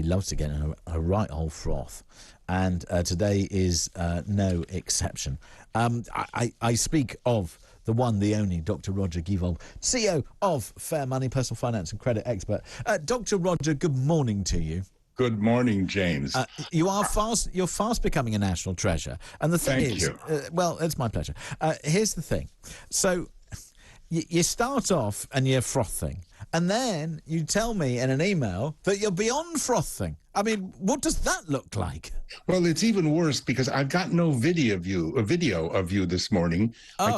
he loves to get in a right old froth, and today is no exception. I speak of the one, the only, Dr. Roger Givold, CEO of Fair Money, personal finance and credit expert. Dr. Roger, good morning to you. Good morning, James. You're fast becoming a national treasure. And the thing Thank you. Well, it's my pleasure. Here's the thing. So you start off and you're frothing, and then you tell me in an email that you're beyond frothing. I mean, what does that look like? Well, it's even worse because I've got no video of you this morning. Oh.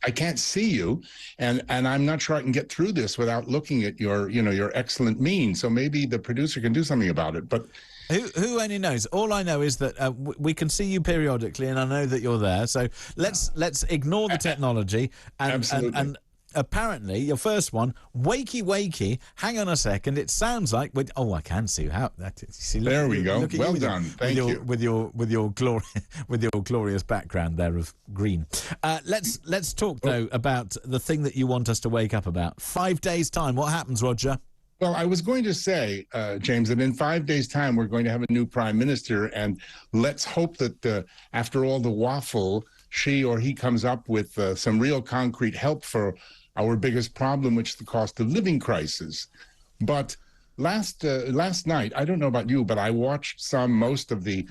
I can't see you, and I'm not sure I can get through this without looking at your excellent mien. So maybe the producer can do something about it. But who only knows? All I know is that we can see you periodically, and I know that you're there. So let's ignore the technology and apparently, your first one, Wakey. Hang on a second. It sounds like I can see how that. See, look, there we go. Well done. Thank you. With your glorious background there of green. Let's talk though about the thing that you want us to wake up about. 5 days time. What happens, Roger? Well, I was going to say, James, that in 5 days' time we're going to have a new prime minister, and let's hope that after all the waffle, she or he comes up with some real concrete help for our biggest problem, which is the cost of living crisis. But last night, I don't know about you, but I watched most of the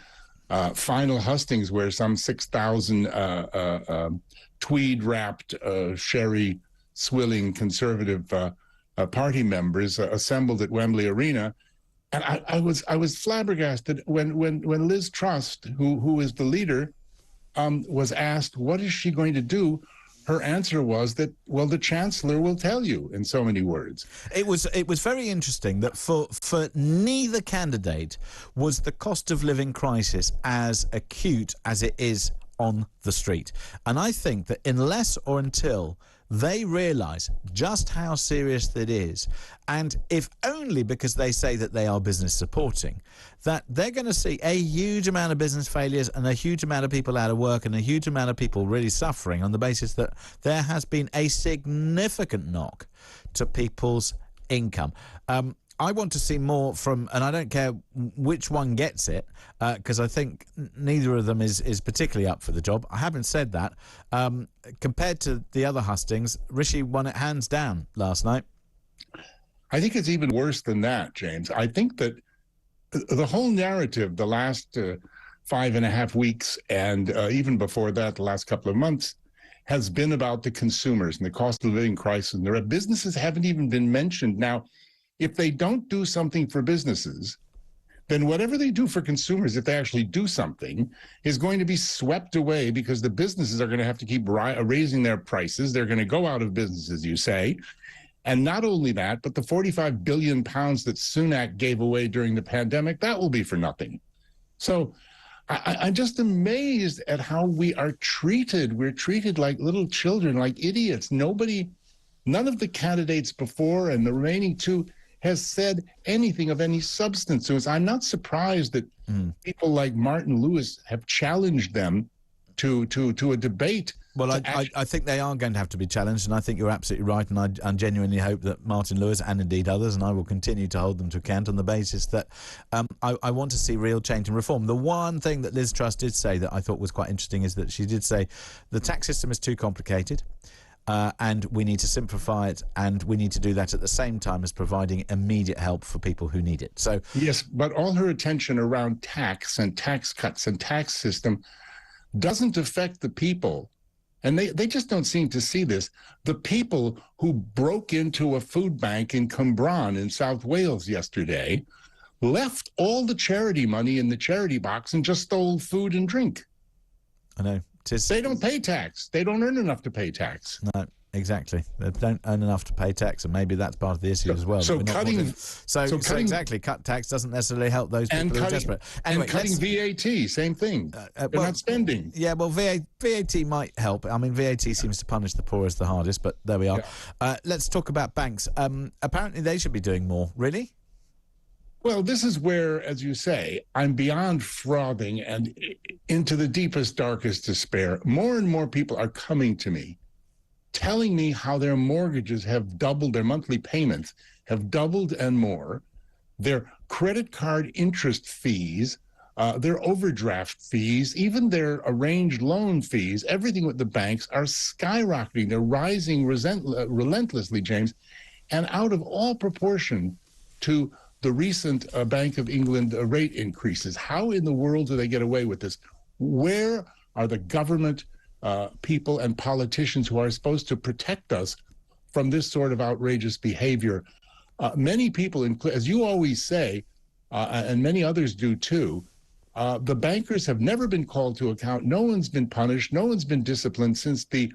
final hustings where some 6,000 tweed-wrapped, sherry-swilling conservative party members assembled at Wembley Arena. And I was flabbergasted when Liz Truss, who is the leader, was asked, what is she going to do? Her answer was that, well, the Chancellor will tell you, in so many words. It was very interesting that for neither candidate was the cost of living crisis as acute as it is on the street. And I think that unless or until they realise just how serious that is, and if only because they say that they are business supporting, that they're going to see a huge amount of business failures and a huge amount of people out of work and a huge amount of people really suffering on the basis that there has been a significant knock to people's income. I want to see more from, and I don't care which one gets it, because I think neither of them is particularly up for the job. I haven't said that. Compared to the other hustings, Rishi won it hands down last night. I think it's even worse than that, James. I think that the whole narrative the last 5.5 weeks and even before that, the last couple of months, has been about the consumers and the cost of living crisis. And their businesses haven't even been mentioned. Now, if they don't do something for businesses, then whatever they do for consumers, if they actually do something, is going to be swept away because the businesses are going to have to keep raising their prices. They're going to go out of business, as you say. And not only that, but the 45 billion pounds that Sunak gave away during the pandemic, that will be for nothing. So I'm just amazed at how we are treated. We're treated like little children, like idiots. None of the candidates before and the remaining two has said anything of any substance to us. I'm not surprised that people like Martin Lewis have challenged them to a debate. Well, I think they are going to have to be challenged, and I think you're absolutely right, and I genuinely hope that Martin Lewis and indeed others, and I will continue to hold them to account on the basis that I want to see real change and reform. The one thing that Liz Truss did say that I thought was quite interesting is that she did say the tax system is too complicated. And we need to simplify it, and we need to do that at the same time as providing immediate help for people who need it. So yes, but all her attention around tax and tax cuts and tax system doesn't affect the people. And they just don't seem to see this. The people who broke into a food bank in Cwmbran in South Wales yesterday left all the charity money in the charity box and just stole food and drink. I know. They don't pay tax. They don't earn enough to pay tax. No, exactly. They don't earn enough to pay tax, and maybe that's part of the issue as well. So exactly, cut tax doesn't necessarily help those people who are desperate. Anyway, and cutting VAT, same thing. They're not spending. Yeah, well, VAT might help. I mean, VAT seems to punish the poorest the hardest, but there we are. Yeah. Let's talk about banks. Apparently, they should be doing more. Really? Well, this is where, as you say, I'm beyond frothing and into the deepest, darkest despair. More and more people are coming to me, telling me how their mortgages have doubled, their monthly payments have doubled and more. Their credit card interest fees, their overdraft fees, even their arranged loan fees, everything with the banks are skyrocketing. They're rising relentlessly, James, and out of all proportion to the recent Bank of England rate increases. How in the world do they get away with this? Where are the government people and politicians who are supposed to protect us from this sort of outrageous behavior? Many people, as you always say, and many others do too, the bankers have never been called to account. No one's been punished. No one's been disciplined since the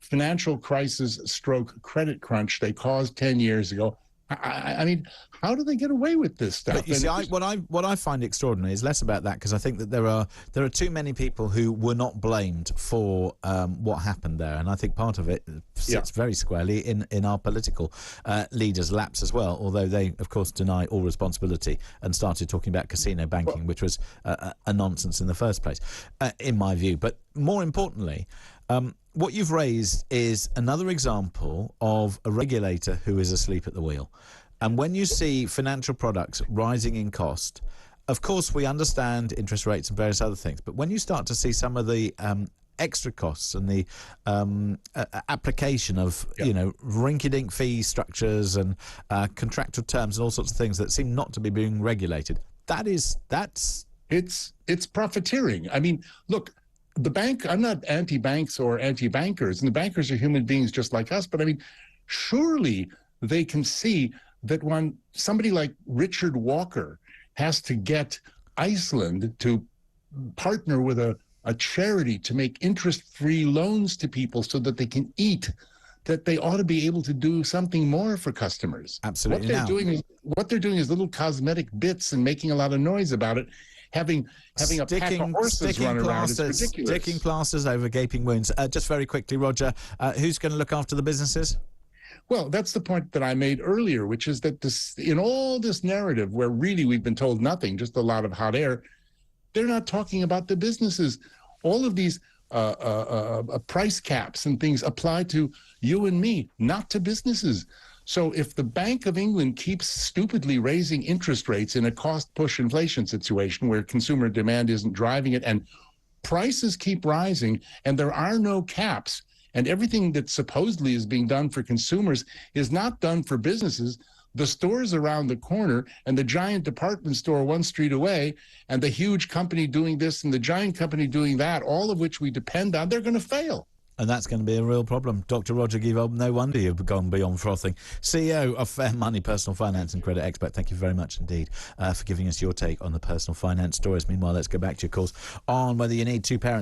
financial crisis stroke credit crunch they caused 10 years ago. I mean, how do they get away with this stuff? But you see, what I find extraordinary is less about that, because I think that there are too many people who were not blamed for what happened there, and I think part of it sits very squarely in our political leaders' laps as well. Although they, of course, deny all responsibility and started talking about casino banking, which was a nonsense in the first place, in my view. But more importantly, what you've raised is another example of a regulator who is asleep at the wheel. And when you see financial products rising in cost, of course, we understand interest rates and various other things. But when you start to see some of the extra costs and the application of, rinky-dink fee structures and contractual terms and all sorts of things that seem not to be being regulated, it's profiteering. I mean, look, the bank, I'm not anti-banks or anti-bankers, and the bankers are human beings just like us, but I mean, surely they can see that when somebody like Richard Walker has to get Iceland to partner with a charity to make interest-free loans to people so that they can eat, that they ought to be able to do something more for customers. Absolutely. What they're doing is little cosmetic bits and making a lot of noise about it. Having a pack of horses run around is ridiculous. Sticking plasters over gaping wounds. Just very quickly, Roger, who's going to look after the businesses? Well, that's the point that I made earlier, which is that in all this narrative where really we've been told nothing, just a lot of hot air, they're not talking about the businesses. All of these price caps and things apply to you and me, not to businesses. So if the Bank of England keeps stupidly raising interest rates in a cost-push inflation situation where consumer demand isn't driving it and prices keep rising and there are no caps and everything that supposedly is being done for consumers is not done for businesses, the stores around the corner and the giant department store one street away and the huge company doing this and the giant company doing that, all of which we depend on, they're going to fail. And that's going to be a real problem. Dr. Roger Givold, no wonder you've gone beyond frothing. CEO of Fair Money, personal finance and credit expert. Thank you very much indeed for giving us your take on the personal finance stories. Meanwhile, let's go back to your calls on whether you need two parents